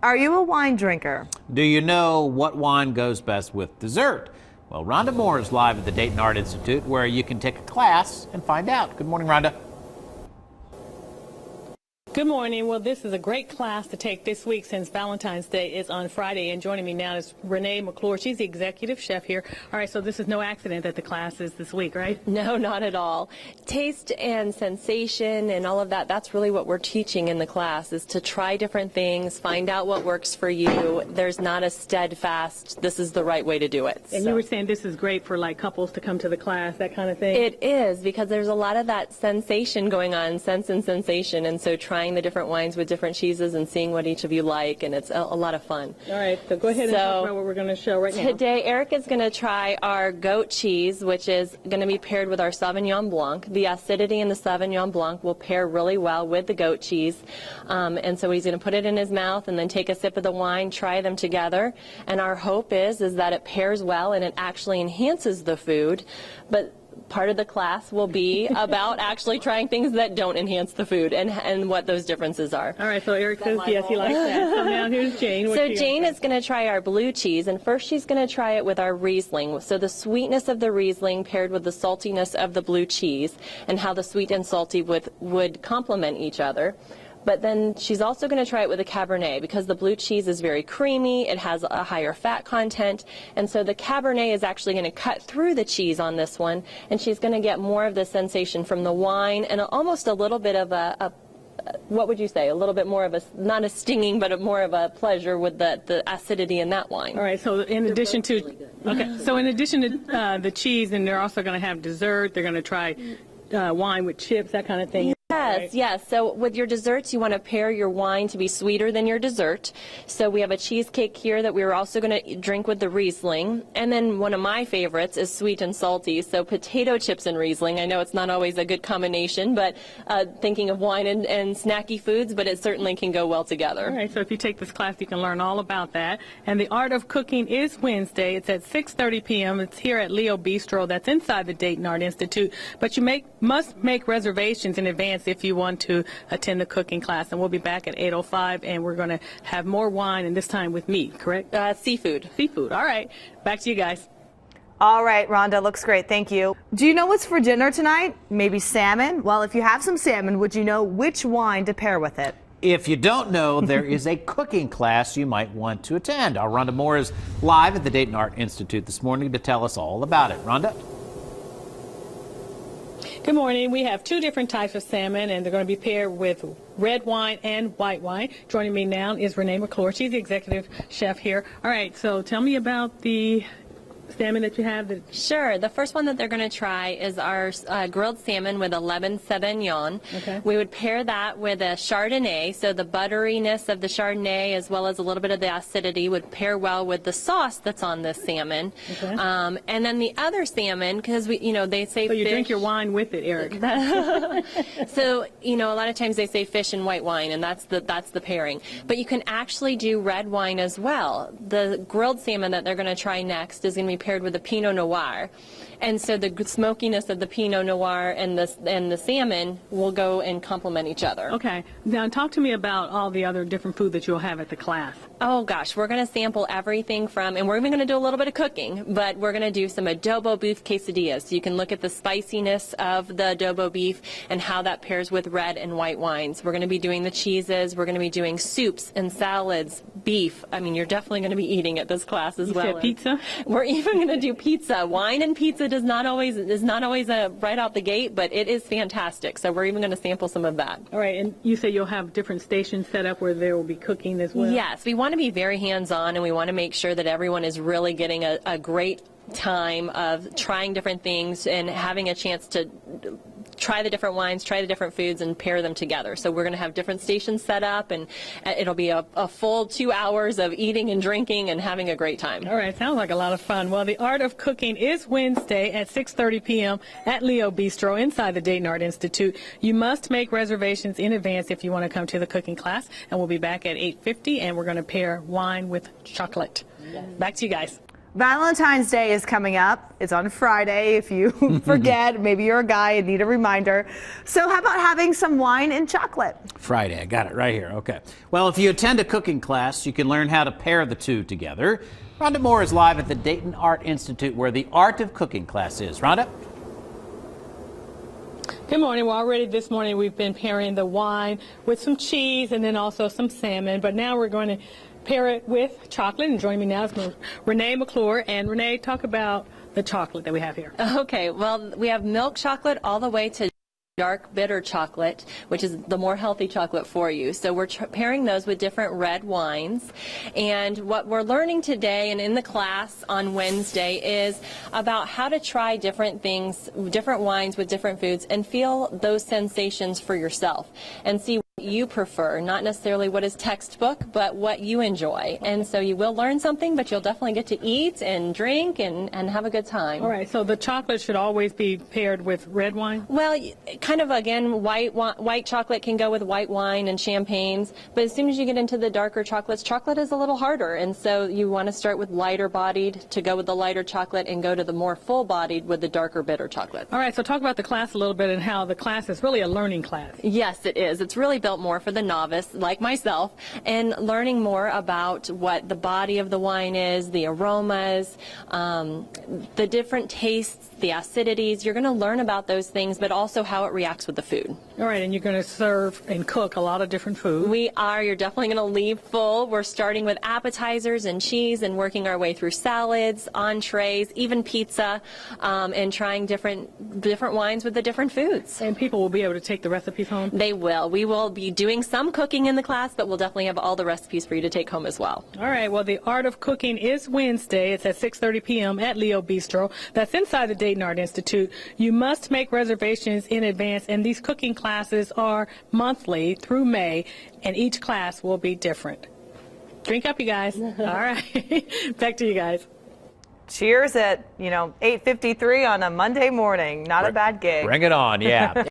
are you a wine drinker? Do you know what wine goes best with dessert? Well, Rhonda Moore is live at the Dayton Art Institute, where you can take a class and find out. Good morning, Rhonda. Good morning. Well, this is a great class to take this week since Valentine's Day is on Friday. And joining me now is Renee McClure. She's the executive chef here. All right, so this is no accident that the class is this week, right? No, not at all. Taste and sensation and all of that, that's really what we're teaching in the class, is to try different things, find out what works for you. There's not a steadfast, this is the right way to do it. And you were saying this is great for like couples to come to the class, that kind of thing? It is, because there's a lot of that sensation going on, sense and sensation, and so trying the different wines with different cheeses and seeing what each of you like, and it's a lot of fun. All right, so go ahead and talk about what we're going to show right now. Today, Eric is going to try our goat cheese, which is going to be paired with our Sauvignon Blanc. The acidity in the Sauvignon Blanc will pair really well with the goat cheese, and so he's going to put it in his mouth and then take a sip of the wine, try them together, and our hope is that it pairs well and it actually enhances the food. But part of the class will be about actually trying things that don't enhance the food and what those differences are. All right, so Eric says yes, he likes that. So now here's Jane. So Jane is going to try our blue cheese, and first she's going to try it with our Riesling. So the sweetness of the Riesling paired with the saltiness of the blue cheese, and how the sweet and salty would complement each other. But then she's also going to try it with a Cabernet, because the blue cheese is very creamy, it has a higher fat content, and so the Cabernet is actually going to cut through the cheese on this one, and she's going to get more of the sensation from the wine and almost a little bit of a what would you say, a little bit more of a, not a stinging, but more of a pleasure with the acidity in that wine. All right, so in addition to, so in addition to the cheese, and they're also going to have dessert, they're going to try wine with chips, that kind of thing. Yes, right? yes. So with your desserts, you want to pair your wine to be sweeter than your dessert. So we have a cheesecake here that we're also going to drink with the Riesling. And then one of my favorites is sweet and salty. So potato chips and Riesling. I know it's not always a good combination, but thinking of wine and snacky foods, but it certainly can go well together. All right, so if you take this class, you can learn all about that. And the Art of Cooking is Wednesday. It's at 6:30 p.m. It's here at Leo Bistro. That's inside the Dayton Art Institute. But you must make reservations in advance if you want to attend the cooking class. And we'll be back at 8:05, and we're going to have more wine, and this time with meat, correct? Seafood. Seafood. All right. Back to you guys. All right, Rhonda, looks great. Thank you. Do you know what's for dinner tonight? Maybe salmon? Well, if you have some salmon, would you know which wine to pair with it? If you don't know, there is a cooking class you might want to attend. Our Rhonda Moore is live at the Dayton Art Institute this morning to tell us all about it. Rhonda? Good morning. We have two different types of salmon, and they're going to be paired with red wine and white wine. Joining me now is Renee McClure. She's the executive chef here. All right, so tell me about the salmon that you have. Sure. The first one that they're going to try is our grilled salmon with a lemon sauvignon. Okay. We would pair that with a Chardonnay, so the butteriness of the Chardonnay as well as a little bit of the acidity would pair well with the sauce that's on this salmon. Okay. And then the other salmon, because they say so you fish, drink your wine with it, Eric. So a lot of times they say fish and white wine, and that's the pairing. But you can actually do red wine as well. The grilled salmon that they're going to try next is going to be paired with a Pinot Noir, and so the smokiness of the Pinot Noir and the salmon will go and complement each other. Okay, now talk to me about all the other different food that you'll have at the class. Oh gosh, we're going to sample everything from, and we're even going to do a little bit of cooking, but we're going to do some adobo beef quesadillas. So you can look at the spiciness of the adobo beef and how that pairs with red and white wines. We're going to be doing the cheeses. We're going to be doing soups and salads, beef. I mean, you're definitely going to be eating at this class as well. You said pizza? We're even going to do pizza. Wine and pizza is not always right out the gate, but it is fantastic. So we're even going to sample some of that. All right, and you say you'll have different stations set up where there will be cooking as well? Yes, we want to be very hands-on, and we want to make sure that everyone is really getting a great time of trying different things and having a chance to try the different wines, try the different foods, and pair them together. So we're going to have different stations set up, and it'll be a full 2 hours of eating and drinking and having a great time. All right, sounds like a lot of fun. Well, the Art of Cooking is Wednesday at 6:30 p.m. at Leo Bistro inside the Dayton Art Institute. You must make reservations in advance if you want to come to the cooking class, and we'll be back at 8:50, and we're going to pair wine with chocolate. Back to you guys. Valentine's Day is coming up. It's on Friday if you forget. Maybe you're a guy and need a reminder. So how about having some wine and chocolate? Friday, I got it right here. Okay. Well, if you attend a cooking class, you can learn how to pair the two together. Rhonda Moore is live at the Dayton Art Institute where the art of cooking class is. Rhonda? Good morning. Well, already this morning we've been pairing the wine with some cheese and then also some salmon. But now we're going to pair it with chocolate. And joining me now is Renee McClure. And Renee, talk about the chocolate that we have here. Okay, well, we have milk chocolate all the way to dark bitter chocolate, which is the more healthy chocolate for you. So we're pairing those with different red wines. And what we're learning today and in the class on Wednesday is about how to try different things, different wines with different foods, and feel those sensations for yourself and see what you prefer, not necessarily what is textbook, but what you enjoy. And so you will learn something, but you'll definitely get to eat and drink and have a good time. All right, so the chocolate should always be paired with red wine? Well, kind of, again, white chocolate can go with white wine and champagnes, but as soon as you get into the darker chocolates, chocolate is a little harder, and so you want to start with lighter bodied to go with the lighter chocolate and go to the more full bodied with the darker bitter chocolate. All right, so talk about the class a little bit and how the class is really a learning class. Yes, it is. It's really built more for the novice, like myself, and learning more about what the body of the wine is, the aromas, the different tastes, the acidities. You're going to learn about those things, but also how it reacts with the food. All right, and you're going to serve and cook a lot of different food. We are. You're definitely going to leave full. We're starting with appetizers and cheese and working our way through salads, entrees, even pizza, and trying different wines with the different foods. And people will be able to take the recipes home? They will. We will be doing some cooking in the class, but we'll definitely have all the recipes for you to take home as well. All right, well, the Art of Cooking is Wednesday. It's at 6:30 p.m. at Leo Bistro. That's inside the Dayton Art Institute. You must make reservations in advance, and these cooking classes are monthly through May, and each class will be different. Drink up, you guys. All right, back to you guys. Cheers at 8:53 on a Monday morning. Not a bad gig. Bring it on, yeah.